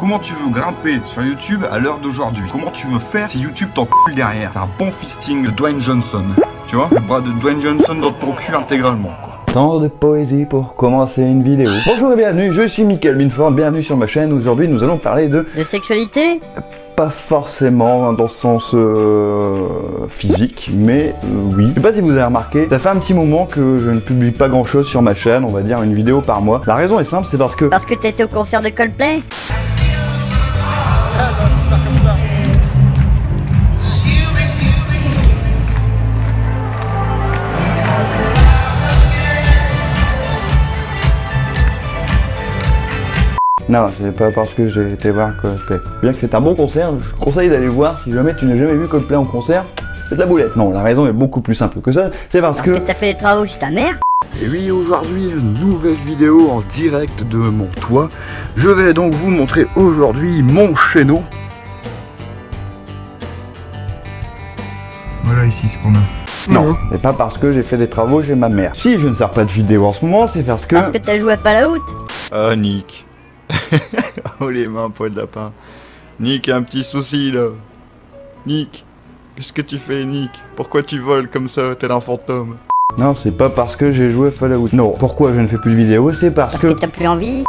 Comment tu veux grimper sur YouTube à l'heure d'aujourd'hui? Comment tu veux faire si YouTube t'encule derrière? C'est un bon fisting de Dwayne Johnson. Tu vois, le bras de Dwayne Johnson dans ton cul intégralement, quoi. Tant de poésie pour commencer une vidéo. Bonjour et bienvenue, je suis Michael Minford, bienvenue sur ma chaîne. Aujourd'hui nous allons parler de sexualité? Pas forcément dans le sens physique, mais oui. Je sais pas si vous avez remarqué, ça fait un petit moment que je ne publie pas grand chose sur ma chaîne, on va dire une vidéo par mois. La raison est simple, c'est parce que... Parce que t'étais au concert de Coldplay? Non, c'est pas parce que j'ai été voir Coldplay. Bien que c'est un bon concert, je te conseille d'aller voir si jamais tu n'as jamais vu Coldplay en concert, c'est de la boulette. Non, la raison est beaucoup plus simple que ça, c'est parce que t'as fait des travaux chez ta mère? Et oui, aujourd'hui, une nouvelle vidéo en direct de mon toit. Je vais donc vous montrer aujourd'hui mon chéneau. Voilà ici ce qu'on a. Non, c'est pas parce que j'ai fait des travaux chez ma mère. Si je ne sors pas de vidéo en ce moment, c'est parce que... Parce que t'as joué à Fallout? Ah, Nick. Oh les mains, poil de lapin. Nick, un petit souci là. Nick, qu'est-ce que tu fais, Nick? Pourquoi tu voles comme ça, tel un fantôme? Non, c'est pas parce que j'ai joué à Fallout. Non, pourquoi je ne fais plus de vidéos, c'est parce que... t'as plus envie?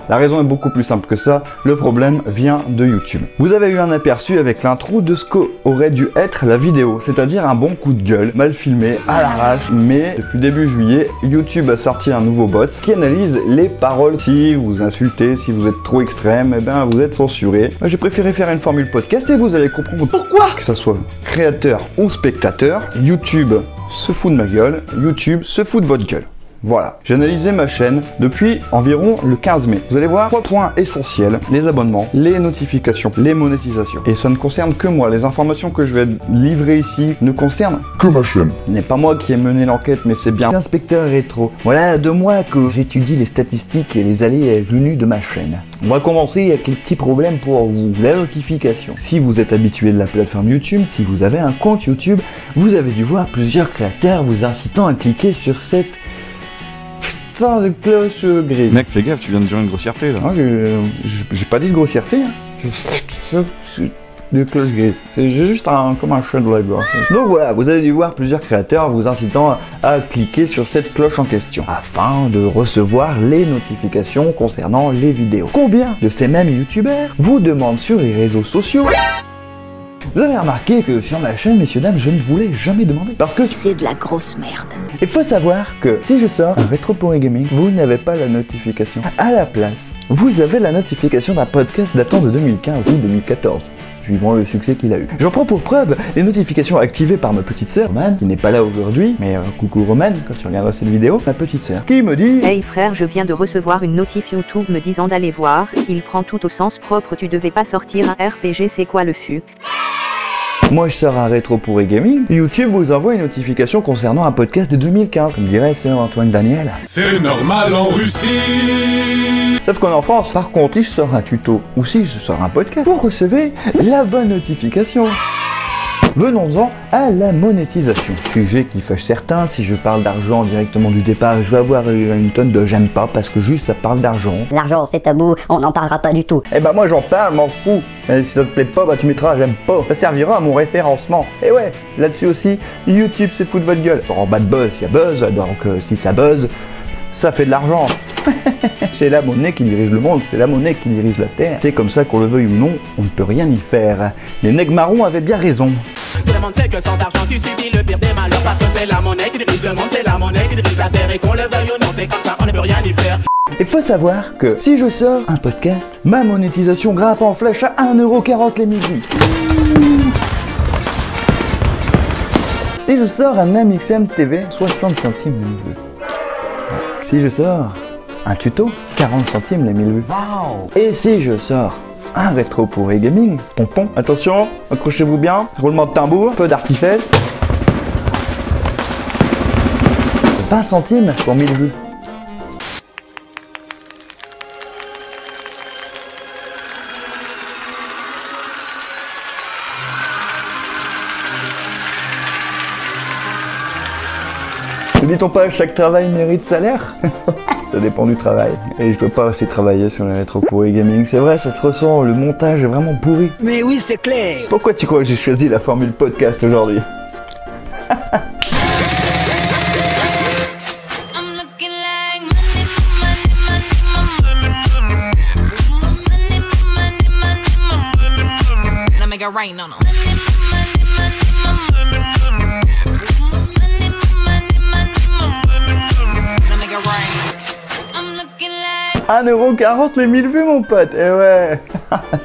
La raison est beaucoup plus simple que ça, le problème vient de YouTube. Vous avez eu un aperçu avec l'intro de ce qu'aurait dû être la vidéo, c'est-à-dire un bon coup de gueule, mal filmé, à l'arrache, mais depuis début juillet, YouTube a sorti un nouveau bot qui analyse les paroles. Si vous insultez, si vous êtes trop extrême, eh ben vous êtes censuré. J'ai préféré faire une formule podcast et vous allez comprendre pourquoi. Que ça soit créateur ou spectateur, YouTube se fout de ma gueule, YouTube se fout de votre gueule. Voilà, j'ai analysé ma chaîne depuis environ le 15 mai. Vous allez voir 3 points essentiels, les abonnements, les notifications, les monétisations. Et ça ne concerne que moi, les informations que je vais livrer ici ne concernent que ma chaîne. Ce n'est pas moi qui ai mené l'enquête, mais c'est bien l'inspecteur rétro. Voilà 2 mois que j'étudie les statistiques et les allées et venues de ma chaîne. On va commencer avec les petits problèmes pour vous. La notification. Si vous êtes habitué de la plateforme YouTube, si vous avez un compte YouTube, vous avez dû voir plusieurs créateurs vous incitant à cliquer sur cette de cloche grise. Mec, fais gaffe, tu viens de dire une grossièreté là. Non, j'ai pas dit de grossièreté. Hein. De cloche grise. C'est juste comme un chat de live. Donc voilà, vous avez dû voir plusieurs créateurs vous incitant à cliquer sur cette cloche en question afin de recevoir les notifications concernant les vidéos. Combien de ces mêmes youtubeurs vous demandent sur les réseaux sociaux? Vous avez remarqué que sur ma chaîne, messieurs dames, je ne vous l'ai jamais demandé. Parce que c'est de la grosse merde. Il faut savoir que si je sors un rétro pour gaming, vous n'avez pas la notification. À la place, vous avez la notification d'un podcast datant de 2015 ou 2014. Suivant le succès qu'il a eu. J'en prends pour preuve les notifications activées par ma petite sœur, Romane, qui n'est pas là aujourd'hui, mais coucou Romane, quand tu regarderas cette vidéo, ma petite sœur, qui me dit: Hey frère, je viens de recevoir une notif YouTube me disant d'aller voir, il prend tout au sens propre, tu devais pas sortir un RPG, c'est quoi le fuck? Moi je sors un rétro pour gaming, YouTube vous envoie une notification concernant un podcast de 2015, comme dirait Sir Antoine Daniel. C'est normal en Russie. Sauf qu'en France, par contre, si je sors un tuto ou si je sors un podcast, vous recevez la bonne notification. Venons-en à la monétisation. Sujet qui fâche certains, si je parle d'argent directement du départ, je vais avoir une tonne de j'aime pas parce que juste ça parle d'argent. L'argent c'est tabou, on n'en parlera pas du tout. Eh bah moi j'en parle, m'en fous. Et si ça te plaît pas, bah tu mettras j'aime pas. Ça servira à mon référencement. Et ouais, là-dessus aussi, YouTube c'est fou de votre gueule. En bas de buzz, il y a buzz, donc si ça buzz, ça fait de l'argent. C'est la monnaie qui dirige le monde, c'est la monnaie qui dirige la terre. C'est comme ça qu'on le veuille ou non, on ne peut rien y faire. Les nègres marrons avaient bien raison. Tout le monde sait que sans argent tu subis le pire des malheurs. Parce que c'est la monnaie qui dirige le monde, c'est la monnaie qui dirige la terre. Et qu'on le veuille ou non, c'est comme ça, on ne peut rien y faire. Il faut savoir que si je sors un podcast, ma monétisation grimpe en flèche à 1,40€ les 1000 vues. Si je sors un AMXM TV, 60 centimes les 1000 vues. Si je sors un tuto, 40 centimes les 1000 vues. Wow. Et si je sors un rétro pour gaming, pompon, attention, accrochez-vous bien, roulement de tambour, peu d'artifice. 20 centimes pour 1000 vues. Ne dit-on pas chaque travail mérite salaire? Ça dépend du travail. Et je dois pas assez travailler sur les rétro pourris gaming. C'est vrai, ça se ressent, le montage est vraiment pourri. Mais oui, c'est clair. Pourquoi tu crois que j'ai choisi la formule podcast aujourd'hui? €1,40 les 1000 vues, mon pote. Et ouais.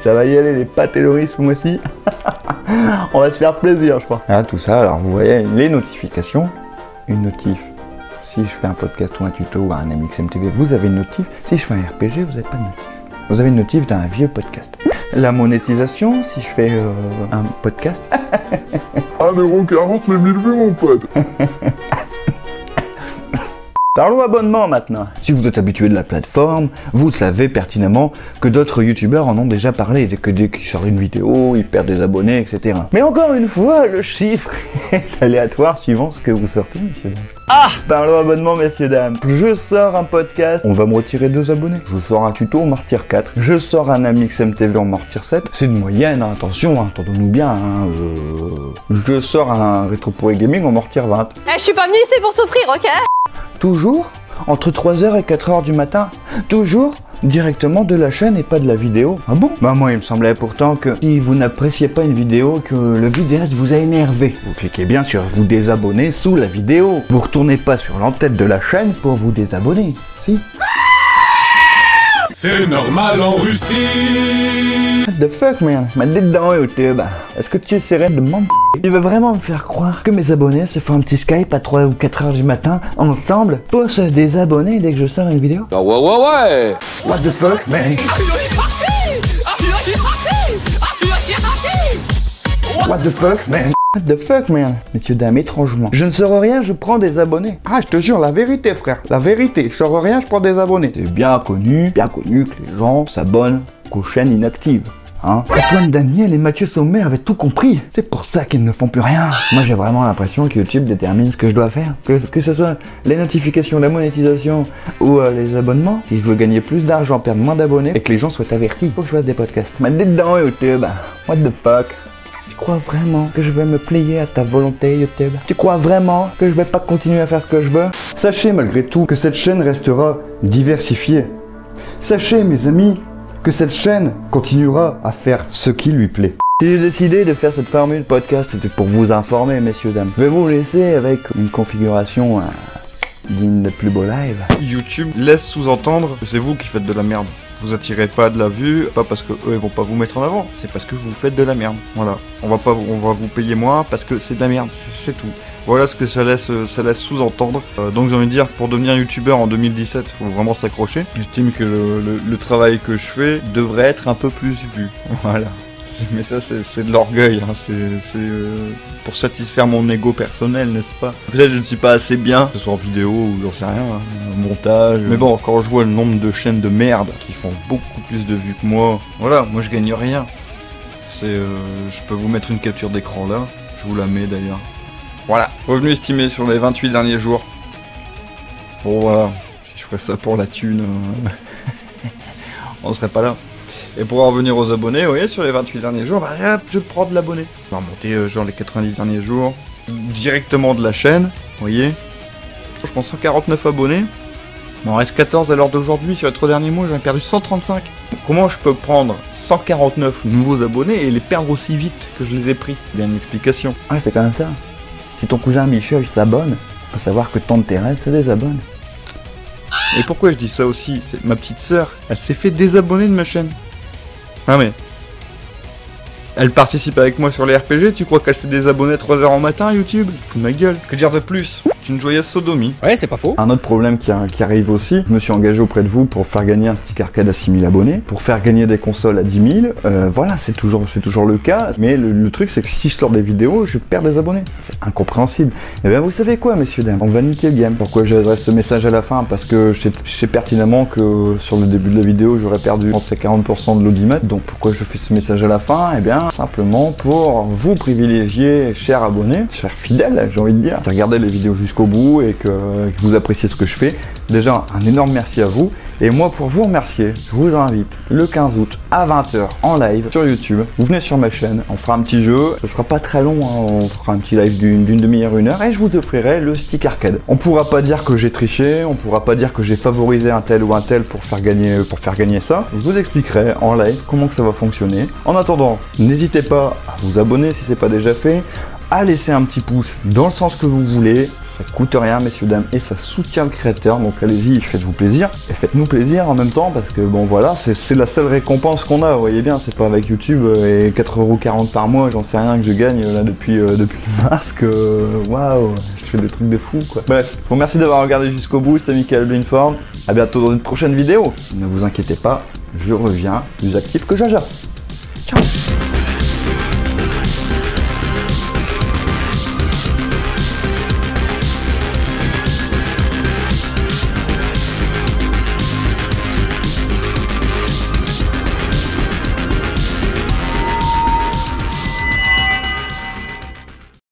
Ça va y aller, les pâtes et le riz ce mois-ci. On va se faire plaisir, je crois. Ah, tout ça, alors vous voyez les notifications. Une notif. Si je fais un podcast ou un tuto ou un MXMTV, vous avez une notif. Si je fais un RPG, vous n'avez pas de notif. Vous avez une notif d'un vieux podcast. La monétisation, si je fais un podcast. 1,40 les 1000 vues, mon pote. Parlons abonnement maintenant. Si vous êtes habitué de la plateforme, vous savez pertinemment que d'autres youtubeurs en ont déjà parlé, que dès qu'ils sortent une vidéo, ils perdent des abonnés, etc. Mais encore une fois, le chiffre est aléatoire suivant ce que vous sortez, messieurs dames. Ah! Parlons abonnement, messieurs dames. Je sors un podcast, on va me retirer 2 abonnés. Je sors un tuto, on m'en retire 4. Je sors un MXMTV, on m'en retire 7. C'est de moyenne, hein, attention, hein, entendons-nous bien. Hein, je sors un rétro pourri gaming, on m'en retire 20. Je suis pas venu ici pour souffrir, ok? Toujours entre 3h et 4h du matin. Toujours directement de la chaîne et pas de la vidéo. Ah bon? Bah moi il me semblait pourtant que si vous n'appréciez pas une vidéo, que le vidéaste vous a énervé. Vous cliquez bien sur vous désabonner sous la vidéo. Vous retournez pas sur l'entête de la chaîne pour vous désabonner. Si? C'est normal en Russie. What the fuck, man? Ma tête dans YouTube. Est-ce que tu essaierais de m'en... Tu veux vraiment me faire croire que mes abonnés se font un petit Skype à 3 ou 4 heures du matin, ensemble, pour se désabonner dès que je sors une vidéo? Ah ouais. What the fuck, man? What the fuck, man? What the fuck, man? Messieurs, dames, étrangement. Je ne sors rien, je prends des abonnés. Ah, je te jure, la vérité, frère. La vérité, je sors rien, je prends des abonnés. C'est bien connu que les gens s'abonnent qu'aux chaînes inactives. Hein? Antoine Daniel et Mathieu Sommet avaient tout compris. C'est pour ça qu'ils ne font plus rien. Moi, j'ai vraiment l'impression que YouTube détermine ce que je dois faire. Que ce soit les notifications, la monétisation ou les abonnements. Si je veux gagner plus d'argent, perdre moins d'abonnés et que les gens soient avertis, faut que je fasse des podcasts. Ma tête dans YouTube. What the fuck? Tu crois vraiment que je vais me plier à ta volonté, YouTube? Tu crois vraiment que je vais pas continuer à faire ce que je veux? Sachez malgré tout que cette chaîne restera diversifiée. Sachez, mes amis, que cette chaîne continuera à faire ce qui lui plaît. Si j'ai décidé de faire cette formule podcast, c'était pour vous informer, messieurs, dames. Je vais vous laisser avec une configuration digne de plus beau live. YouTube laisse sous-entendre que c'est vous qui faites de la merde. Vous attirez pas de la vue, pas parce que eux ils vont pas vous mettre en avant, c'est parce que vous faites de la merde. Voilà, on va vous payer moins parce que c'est de la merde, c'est tout. Voilà ce que ça laisse sous-entendre. Donc j'ai envie de dire, pour devenir youtubeur en 2017, il faut vraiment s'accrocher. J'estime que le travail que je fais devrait être un peu plus vu. Voilà. Mais ça c'est de l'orgueil, hein. C'est pour satisfaire mon ego personnel, n'est-ce pas? Peut-être je ne suis pas assez bien, que ce soit en vidéo ou j'en sais rien, hein, montage. Mais bon, quand je vois le nombre de chaînes de merde qui font beaucoup plus de vues que moi, voilà, moi je gagne rien. Je peux vous mettre une capture d'écran là, je vous la mets d'ailleurs. Voilà, revenu estimé sur les 28 derniers jours. Bon voilà, si je ferais ça pour la thune, on serait pas là. Et pour en revenir aux abonnés, vous voyez, sur les 28 derniers jours, bah hop, je prends de l'abonné. On va monter genre les 90 derniers jours, directement de la chaîne, vous voyez. Je prends 149 abonnés, il m'en reste 14 à l'heure d'aujourd'hui, sur les 3 derniers mois, j'en ai perdu 135. Comment je peux prendre 149 nouveaux abonnés et les perdre aussi vite que je les ai pris? Il y a une explication. Ah, c'est quand même ça. Si ton cousin Michel s'abonne, faut savoir que tante Thérèse se désabonne. Et pourquoi je dis ça aussi? C'est ma petite sœur, elle s'est fait désabonner de ma chaîne. Ah mais... Elle participe avec moi sur les RPG, tu crois qu'elle s'est désabonnée à 3h en matin YouTube? Fous de ma gueule. Que dire de plus? C'est une joyeuse sodomie. Ouais, c'est pas faux. Un autre problème qui arrive aussi, je me suis engagé auprès de vous pour faire gagner un stick arcade à 6000 abonnés, pour faire gagner des consoles à 10 000, voilà, c'est toujours le cas, mais le truc c'est que si je sors des vidéos, je perds des abonnés. C'est incompréhensible. Et bien vous savez quoi, messieurs dames, on va niquer le game. Pourquoi j'adresse ce message à la fin? Parce que je sais pertinemment que sur le début de la vidéo, j'aurais perdu 30-40% de l'audimat, donc pourquoi je fais ce message à la fin? Eh bien, simplement pour vous privilégier, chers abonnés, chers fidèles, j'ai envie de dire. Regardez les vidéos jusqu'au jusqu'au bout et que vous appréciez ce que je fais. Déjà, un énorme merci à vous. Et moi, pour vous remercier, je vous invite le 15 août à 20 h en live sur YouTube. Vous venez sur ma chaîne, on fera un petit jeu. Ce sera pas très long, hein. On fera un petit live d'une demi-heure, 1 heure, et je vous offrirai le stick arcade. On pourra pas dire que j'ai triché, on pourra pas dire que j'ai favorisé un tel ou un tel pour faire gagner ça. Je vous expliquerai en live comment que ça va fonctionner. En attendant, n'hésitez pas à vous abonner si c'est pas déjà fait, à laisser un petit pouce dans le sens que vous voulez. Ça coûte rien, messieurs, dames, et ça soutient le créateur, donc allez-y, faites-vous plaisir, et faites-nous plaisir en même temps, parce que bon voilà, c'est la seule récompense qu'on a, vous voyez bien, c'est pas avec YouTube, et 4,40 € par mois, j'en sais rien que je gagne là depuis mars, que waouh, je fais des trucs de fou, quoi. Bref, je vous remercie d'avoir regardé jusqu'au bout, c'était Michael Blinford, à bientôt dans une prochaine vidéo, ne vous inquiétez pas, je reviens plus actif que Jaja. Ciao.